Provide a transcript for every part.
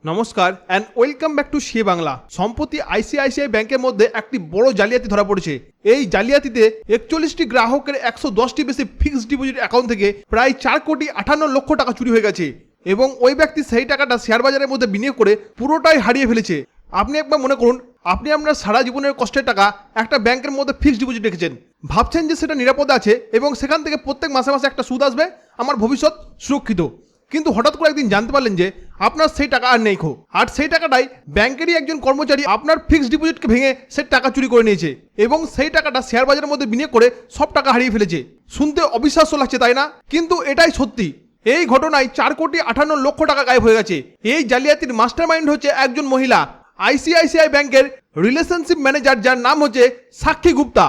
নমস্কার and welcome back to say Bangla. সম্প্রতি ICICI ব্যাংকের মধ্যে একটি বড় জালিয়াতি ধরা পড়েছে। এই জালিয়াতিতে 41টি গ্রাহকের 110টি বেশি ফিক্সড ডিপোজিট অ্যাকাউন্ট থেকে প্রায় 4,58,00,000 টাকা চুরি হয়ে গেছে এবং ওই ব্যক্তি সেই টাকাটা শেয়ার বাজারের মধ্যে বিনিয়োগ করে পুরোটাই হারিয়ে ফেলেছে। আপনি একবার মনে করুন, আপনি আপনার সারা জীবনের কষ্টের টাকা একটা ব্যাংকের মধ্যে ফিক্সড ডিপোজিট রেখেছেন, ভাবছেন যে সেটা নিরাপদে আছে এবং সেখান থেকে প্রত্যেক মাসে মাসে একটা সুদ আসবে, আমার ভবিষ্যৎ সুরক্ষিত। কিন্তু হঠাৎ করে একদিন জানতে পারলেন যে আপনার সেই টাকা আর নেই, আর সেই টাকাটাই ব্যাংকেরই একজন কর্মচারী আপনার ফিক্সড ডিপোজিটকে ভেঙে সে টাকা চুরি করে নিয়েছে এবং সেই টাকাটা শেয়ার বাজারের মধ্যে বিনিয়োগ করে সব টাকা হারিয়ে ফেলেছে। শুনতে অবিশ্বাস্য লাগছে, তাই না? কিন্তু এটাই সত্যি। এই ঘটনায় 4,58,00,000 টাকা গায়েব হয়ে গেছে। এই জালিয়াতির মাস্টারমাইন্ড হচ্ছে একজন মহিলা, আইসিআইসিআই ব্যাংকের রিলেশনশিপ ম্যানেজার, যার নাম হচ্ছে সাক্ষী গুপ্তা।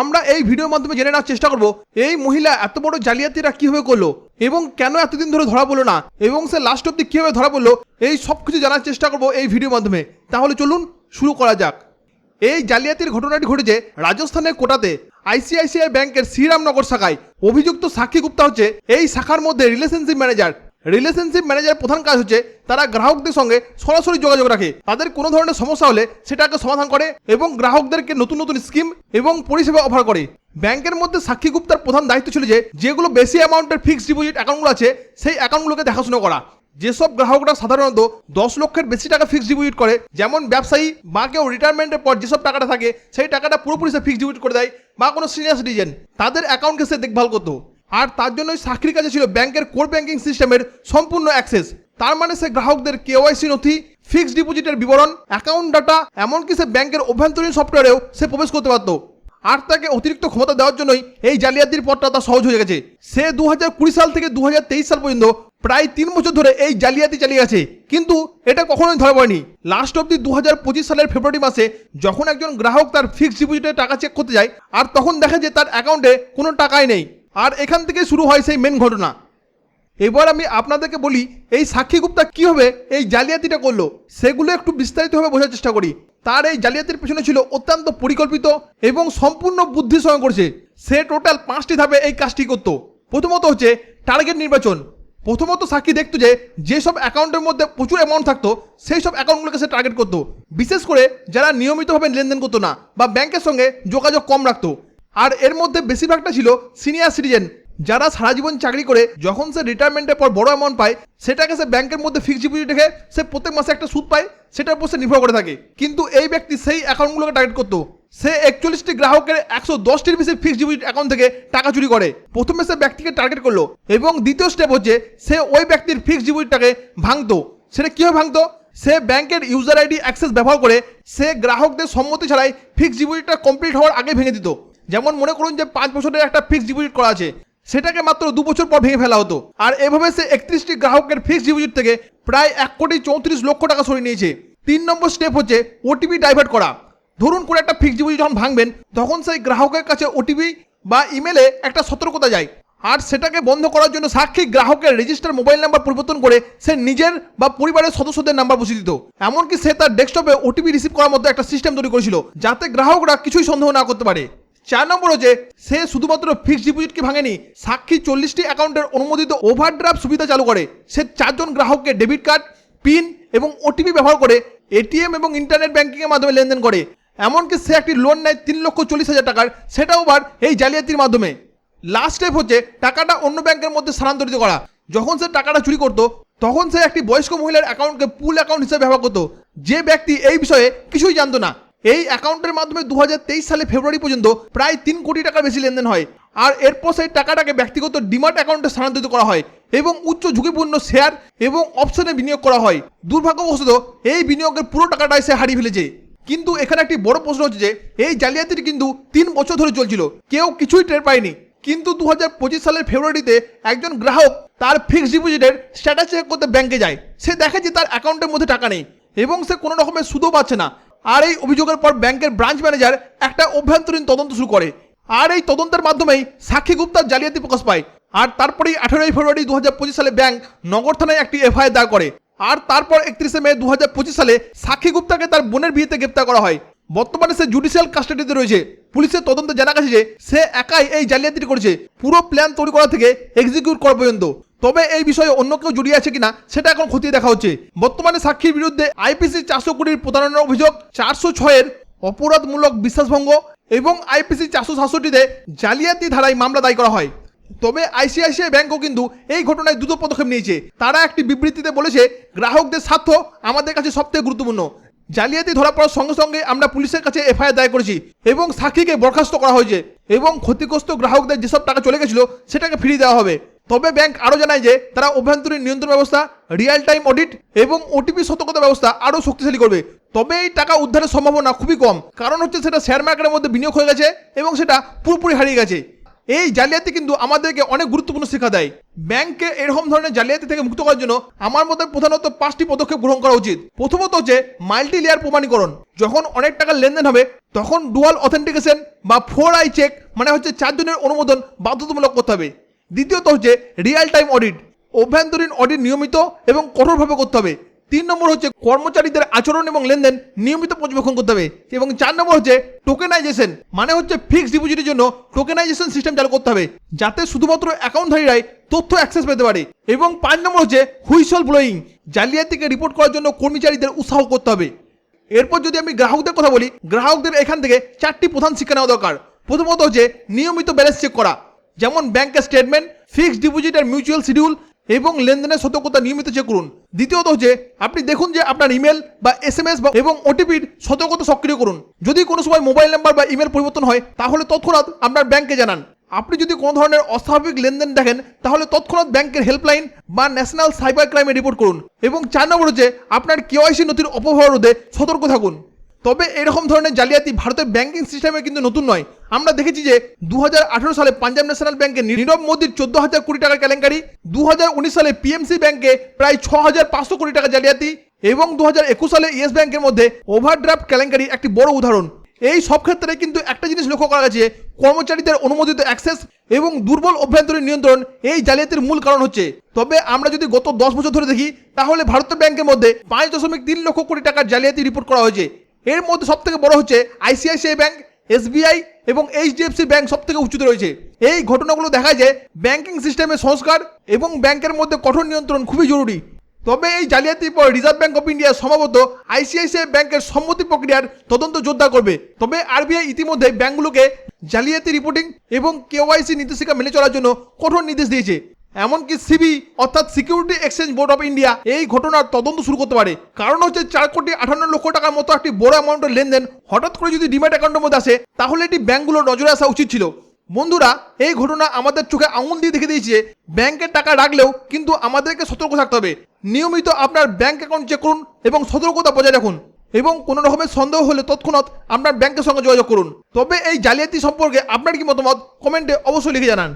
আমরা এই ভিডিওর মাধ্যমে জেনে নেওয়ার চেষ্টা করব এই মহিলা এত বড় জালিয়াতিরা কিভাবে করলো এবং কেন এতদিন ধরে ধরা পড়লো না এবং সে লাস্ট অব্দি কিভাবে ধরা পড়লো, এই সব কিছু জানার চেষ্টা করব এই ভিডিওর মাধ্যমে। তাহলে চলুন শুরু করা যাক। এই জালিয়াতির ঘটনাটি ঘটেছে রাজস্থানের কোটাতে আইসিআইসিআই ব্যাংকের শ্রীরামনগর শাখায়। অভিযুক্ত সাক্ষী গুপ্তা হচ্ছে এই শাখার মধ্যে রিলেশনশিপ ম্যানেজার। রিলেশনশিপ ম্যানেজারের প্রধান কাজ হচ্ছে তারা গ্রাহকদের সঙ্গে সরাসরি যোগাযোগ রাখে, তাদের কোনো ধরনের সমস্যা হলে সেটাকে সমাধান করে এবং গ্রাহকদেরকে নতুন নতুন স্কিম এবং পরিষেবা অফার করে। ব্যাংকের মধ্যে সাক্ষী গুপ্তার প্রধান দায়িত্ব ছিল যে যেগুলো বেশি অ্যামাউন্টের ফিক্সড ডিপোজিট অ্যাকাউন্টগুলো আছে সেই অ্যাকাউন্টগুলোকে দেখাশোনা করা। যেসব গ্রাহকরা সাধারণত 10 লক্ষের বেশি টাকা ফিক্সড ডিপোজিট করে, যেমন ব্যবসায়ী বা কেউ রিটায়ারমেন্টের পর যেসব টাকাটা থাকে সেই টাকাটা পুরোপুরি সে ফিক্সড ডিপোজিট করে দেয়, বা কোনো সিনিয়র সিটিজেন, তাদের অ্যাকাউন্টকে সে দেখভাল করতো। আর তার জন্যই সাক্ষীর কাছে ছিল ব্যাংকের কোর ব্যাংকিং সিস্টেমের সম্পূর্ণ অ্যাক্সেস। তার মানে সে গ্রাহকদের কেওয়াইসি নথি, ফিক্সড ডিপোজিটের বিবরণ, অ্যাকাউন্ট ডাটা, এমনকি সে ব্যাংকের অভ্যন্তরীণ সফটওয়্যারেও সে প্রবেশ করতে পারত। আর তাকে অতিরিক্ত ক্ষমতা দেওয়ার জন্যই এই জালিয়াতির পথটা তার সহজ হয়ে গেছে। সে 2020 সাল থেকে 2023 সাল পর্যন্ত প্রায় 3 বছর ধরে এই জালিয়াতি চালিয়ে গেছে, কিন্তু এটা কখনোই ধরা পড়েনি। লাস্ট অব্দি 2025 সালের ফেব্রুয়ারি মাসে যখন একজন গ্রাহক তার ফিক্সড ডিপোজিটের টাকা চেক করতে যায়, আর তখন দেখে যে তার অ্যাকাউন্টে কোনো টাকাই নেই। আর এখান থেকে শুরু হয় সেই মেন ঘটনা। এবার আমি আপনাদেরকে বলি এই সাক্ষী গুপ্তা কীভাবে এই জালিয়াতিটা করলো, সেগুলো একটু বিস্তারিতভাবে বোঝার চেষ্টা করি। তার এই জালিয়াতির পেছনে ছিল অত্যন্ত পরিকল্পিত এবং সম্পূর্ণ বুদ্ধির সঙ্গে করেছে। সে টোটাল 5টি ধাপে এই কাজটি করত। প্রথমত হচ্ছে টার্গেট নির্বাচন। প্রথমত সাক্ষী দেখতো যে যেসব অ্যাকাউন্টের মধ্যে প্রচুর অ্যামাউন্ট থাকতো সেই সব অ্যাকাউন্টগুলোকে সে টার্গেট করতো, বিশেষ করে যারা নিয়মিতভাবে লেনদেন করতো না বা ব্যাংকের সঙ্গে যোগাযোগ কম রাখতো। আর এর মধ্যে বেশিরভাগটা ছিল সিনিয়র সিটিজেন, যারা সারা জীবন চাকরি করে যখন সে রিটায়ারমেন্টের পর বড় অ্যামাউন্ট পায় সেটাকে সে ব্যাংকের মধ্যে ফিক্সড ডিপোজিট রেখে সে প্রত্যেক মাসে একটা সুদ পায়, সেটার উপর সে নির্ভর করে থাকে। কিন্তু এই ব্যক্তি সেই অ্যাকাউন্টগুলোকে টার্গেট করতো। সে 41টি গ্রাহকের 110টির বেশি ফিক্সড ডিপোজিট অ্যাকাউন্ট থেকে টাকা চুরি করে। প্রথমে সে ব্যক্তিকে টার্গেট করলো এবং দ্বিতীয় স্টেপ হচ্ছে সে ওই ব্যক্তির ফিক্সড ডিপোজিটটাকে ভাঙতো। সেটা কীভাবে ভাঙতো? সে ব্যাংকের ইউজার আইডি অ্যাক্সেস ব্যবহার করে সে গ্রাহকদের সম্মতি ছাড়াই ফিক্সড ডিপোজিটটা কমপ্লিট হওয়ার আগে ভেঙে দিত। যেমন মনে করুন যে 5 বছরের একটা ফিক্সড ডিপোজিট করা আছে, সেটাকে মাত্র 2 বছর পর ভেঙে ফেলা হতো। আর এভাবে সে 31টি গ্রাহকের ফিক্সড ডিপোজিট থেকে প্রায় 1,34,00,000 টাকা সরিয়ে নিয়েছে। 3 নম্বর স্টেপ হচ্ছে ওটিপি ডাইভার্ট করা। ধরুন করে একটা ফিক্সড ডিপোজিট যখন ভাঙবেন তখন সেই গ্রাহকের কাছে ওটিপি বা ইমেলে একটা সতর্কতা যায়, আর সেটাকে বন্ধ করার জন্য সাক্ষী গ্রাহকের রেজিস্টার মোবাইল নাম্বার পরিবর্তন করে সে নিজের বা পরিবারের সদস্যদের নাম্বার বসিয়ে দিত। এমনকি সে তার ডেস্কটপে ওটিপি রিসিভ করার মধ্যে একটা সিস্টেম তৈরি করেছিল যাতে গ্রাহকরা কিছুই সন্দেহ না করতে পারে। 4 নম্বর হচ্ছে সে শুধুমাত্র ফিক্সড ডিপোজিটকে ভাঙেনি, সাক্ষী 40টি অ্যাকাউন্টের অনুমোদিত ওভারড্রাফট সুবিধা চালু করে। সে 4 জন গ্রাহককে ডেবিট কার্ড, পিন এবং ওটিপি ব্যবহার করে এটিএম এবং ইন্টারনেট ব্যাংকিংয়ের মাধ্যমে লেনদেন করে। এমনকি সে একটি লোন নেয় 3,40,000 টাকার, সেটাও আবার এই জালিয়াতির মাধ্যমে। লাস্ট স্টেপ হচ্ছে টাকাটা অন্য ব্যাংকের মধ্যে স্থানান্তরিত করা। যখন সে টাকাটা চুরি করতো তখন সে একটি বয়স্ক মহিলার অ্যাকাউন্টকে পুল অ্যাকাউন্ট হিসেবে ব্যবহার করতো, যে ব্যক্তি এই বিষয়ে কিছুই জানতো না। এই অ্যাকাউন্টের মাধ্যমে 2023 সালে ফেব্রুয়ারি পর্যন্ত প্রায় 3 কোটি টাকার বেশি লেনদেন হয়। আর এরপর সেই টাকাটাকে ব্যক্তিগত ডিমার্ট অ্যাকাউন্টে স্থানান্তরিত করা হয় এবং উচ্চ ঝুঁকিপূর্ণ শেয়ার এবং অপশনে বিনিয়োগ করা হয়। দুর্ভাগ্যবশত এই বিনিয়োগের পুরো টাকাটাই সে হারিয়ে ফেলেছে। কিন্তু এখানে একটি বড় প্রশ্ন হচ্ছে যে এই জালিয়াতিটি কিন্তু 3 বছর ধরে চলছিল, কেউ কিছুই টের পায়নি। কিন্তু 2025 সালের ফেব্রুয়ারিতে একজন গ্রাহক তার ফিক্সড ডিপোজিটের স্ট্যাটাস চেক করতে ব্যাংকে যায়। সে দেখে যে তার অ্যাকাউন্টের মধ্যে টাকা নেই এবং সে কোনো রকমের সুদও পাচ্ছে না। আর এই অভিযোগের পর ব্যাংকের ব্রাঞ্চ ম্যানেজার একটা অভ্যন্তরীণ তদন্ত শুরু করে। আর এই তদন্তের মাধ্যমেই সাক্ষী গুপ্তার জালিয়াতি প্রকাশ পায়। আর তারপরেই 18 ফেব্রুয়ারি 2025 সালে ব্যাংক নগর থানায় একটি এফআইআর দায়ের করে। আর তারপর 31 মে 2025 সালে সাক্ষী গুপ্তাকে তার বোনের বিয়েতে গ্রেপ্তার করা হয়। বর্তমানে সে জুডিশিয়াল কাস্টাডিতে রয়েছে। পুলিশের তদন্তে জানা গেছে যে সে একাই এই জালিয়াতিটি করেছে, পুরো প্ল্যান তৈরি করা থেকে এক্সিকিউট করা পর্যন্ত। তবে এই বিষয়ে অন্য কেউ জড়িয়ে আছে কিনা সেটা এখন খতিয়ে দেখা হচ্ছে। বর্তমানে সাক্ষীর বিরুদ্ধে আইপিসি 400 কোটির প্রতারণার অভিযোগ, 406-এর অপরাধমূলক বিশ্বাসভঙ্গ এবং আইপিসি 467-তে জালিয়াতি ধারায় মামলা দায়ের করা হয়। তবে আইসিআইসিআই ব্যাংকও কিন্তু এই ঘটনায় দ্রুত পদক্ষেপ নিয়েছে। তারা একটি বিবৃতিতে বলেছে, গ্রাহকদের স্বার্থ আমাদের কাছে সবথেকে গুরুত্বপূর্ণ। জালিয়াতি ধরা পড়ার সঙ্গে সঙ্গে আমরা পুলিশের কাছে এফআইআর দায়ের করেছি এবং সাক্ষীকে বরখাস্ত করা হয়েছে এবং ক্ষতিগ্রস্ত গ্রাহকদের যেসব টাকা চলে গেছিল সেটাকে ফিরিয়ে দেওয়া হবে। তবে ব্যাংক আরও জানায় যে তারা অভ্যন্তরীণ নিয়ন্ত্রণ ব্যবস্থা, রিয়েল টাইম অডিট এবং ওটিপি সতর্কতা ব্যবস্থা আরও শক্তিশালী করবে। তবে এই টাকা উদ্ধারের সম্ভাবনা খুবই কম, কারণ হচ্ছে সেটা শেয়ার মার্কেটের মধ্যে বিনিয়োগ হয়ে গেছে এবং সেটা পুরোপুরি হারিয়ে গেছে। এই জালিয়াতি কিন্তু আমাদেরকে অনেক গুরুত্বপূর্ণ শিক্ষা দেয়। ব্যাংককে এরকম ধরনের জালিয়াতি থেকে মুক্ত করার জন্য আমার মতে প্রধানত 5টি পদক্ষেপ গ্রহণ করা উচিত। প্রথমত হচ্ছে মাল্টি লেয়ার প্রমাণীকরণ। যখন অনেক টাকার লেনদেন হবে তখন ডুয়াল অথেন্টিকেশন বা 4i চেক, মানে হচ্ছে 4 জনের অনুমোদন বাধ্যতামূলক করতে হবে। দ্বিতীয়ত হচ্ছে রিয়েল টাইম অডিট। অভ্যন্তরীণ অডিট নিয়মিত এবং কঠোরভাবে করতে হবে। 3 নম্বর হচ্ছে কর্মচারীদের আচরণ এবং লেনদেন নিয়মিত পর্যবেক্ষণ করতে হবে। এবং 4 নম্বর হচ্ছে টোকেনাইজেশন, মানে হচ্ছে ফিক্সড ডিপোজিটের জন্য টোকেনাইজেশন সিস্টেম চালু করতে হবে, যাতে শুধুমাত্র অ্যাকাউন্টধারীরাই তথ্য অ্যাক্সেস পেতে পারে। এবং 5 নম্বর হচ্ছে হুইসল ব্লোয়িং, জালিয়াতিকে রিপোর্ট করার জন্য কর্মচারীদের উৎসাহ করতে হবে। এরপর যদি আমি গ্রাহকদের কথা বলি, গ্রাহকদের এখান থেকে 4টি প্রধান শিক্ষা নেওয়া দরকার। প্রথমত হচ্ছে নিয়মিত ব্যালেন্স চেক করা, যেমন ব্যাংকের স্টেটমেন্ট, ফিক্সড ডিপোজিট আর মিউচুয়াল শিডিউল এবং লেনদেনের সতর্কতা নিয়মিত চেক করুন। দ্বিতীয়ত হচ্ছে আপনি দেখুন যে আপনার ইমেল বা এসএমএস এবং ওটিপির সতর্কতা সক্রিয় করুন। যদি কোনো সময় মোবাইল নাম্বার বা ইমেল পরিবর্তন হয় তাহলে তৎক্ষণাৎ আপনার ব্যাংকে জানান। আপনি যদি কোনো ধরনের অস্বাভাবিক লেনদেন দেখেন তাহলে তৎক্ষণাৎ ব্যাংকের হেল্পলাইন বা ন্যাশনাল সাইবার ক্রাইমে রিপোর্ট করুন। এবং 4 নম্বর হচ্ছে আপনার কেওয়াইসি নথির অপব্যবহার রোধে সতর্ক থাকুন। তবে এরকম ধরনের জালিয়াতি ভারতের ব্যাংকিং সিস্টেমে কিন্তু নতুন নয়। আমরা দেখেছি যে 2018 সালে পাঞ্জাব ন্যাশনাল ব্যাংকে নীরব মোদির 14,000 কোটি টাকার কেলেঙ্কারি, 2019 সালে পিএমসি ব্যাংকে প্রায় 6,500 কোটি টাকা জালিয়াতি এবং 2021 সালে ইয়েস ব্যাংকের মধ্যে ওভারড্রাফট কেলেঙ্কারি একটি বড় উদাহরণ। এই সব ক্ষেত্রে কিন্তু একটা জিনিস লক্ষ্য করা গেছে, কর্মচারীদের অনুমোদিত অ্যাক্সেস এবং দুর্বল অভ্যন্তরীণ নিয়ন্ত্রণ এই জালিয়াতির মূল কারণ হচ্ছে। তবে আমরা যদি গত 10 বছর ধরে দেখি তাহলে ভারতীয় ব্যাংকের মধ্যে 5.3 লক্ষ কোটি টাকার জালিয়াতি রিপোর্ট করা হয়েছে। এর মধ্যে সবথেকে বড় হচ্ছে আইসিআইসিআই ব্যাংক, এসবিআই এবং এইচডিএফসি ব্যাংক সবথেকে উঁচুতে রয়েছে। এই ঘটনাগুলো দেখায় যে ব্যাংকিং সিস্টেমের সংস্কার এবং ব্যাংকের মধ্যে কঠোর নিয়ন্ত্রণ খুবই জরুরি। তবে এই জালিয়াতির পর রিজার্ভ ব্যাংক অফ ইন্ডিয়া সম্ভবত আইসিআইসিআই ব্যাংকের সম্মতি প্রক্রিয়ার তদন্ত জোরদার করবে। তবে আরবিআই ইতিমধ্যে ব্যাংকগুলোকে জালিয়াতি রিপোর্টিং এবং কেওয়াইসি নির্দেশিকা মেনে চলার জন্য কঠোর নির্দেশ দিয়েছে। এমনকি সিবি অর্থাৎ security exchange board of India এই ঘটনার তদন্ত শুরু করতে পারে। কারণ হচ্ছে 4,58 কোটি টাকার মতো একটি বড় অ্যামাউন্টের লেনদেন হঠাৎ করে যদি ডিম্যাট অ্যাকাউন্টের মধ্যে আসে তাহলে এটি ব্যাংকগুলোর নজরে আসা উচিত ছিল। বন্ধুরা, এই ঘটনা আমাদের চোখে আঙুল দিয়ে দেখে দিয়েছে ব্যাংকের টাকা রাখলেও কিন্তু আমাদেরকে সতর্ক থাকতে হবে। নিয়মিত আপনার ব্যাংক অ্যাকাউন্ট চেক করুন এবং সতর্কতা বজায় রাখুন এবং কোনো রকমের সন্দেহ হলে তৎক্ষণাৎ আপনার ব্যাংকের সঙ্গে যোগাযোগ করুন। তবে এই জালিয়াতি সম্পর্কে আপনার কি মতামত কমেন্টে অবশ্যই লিখে জানান।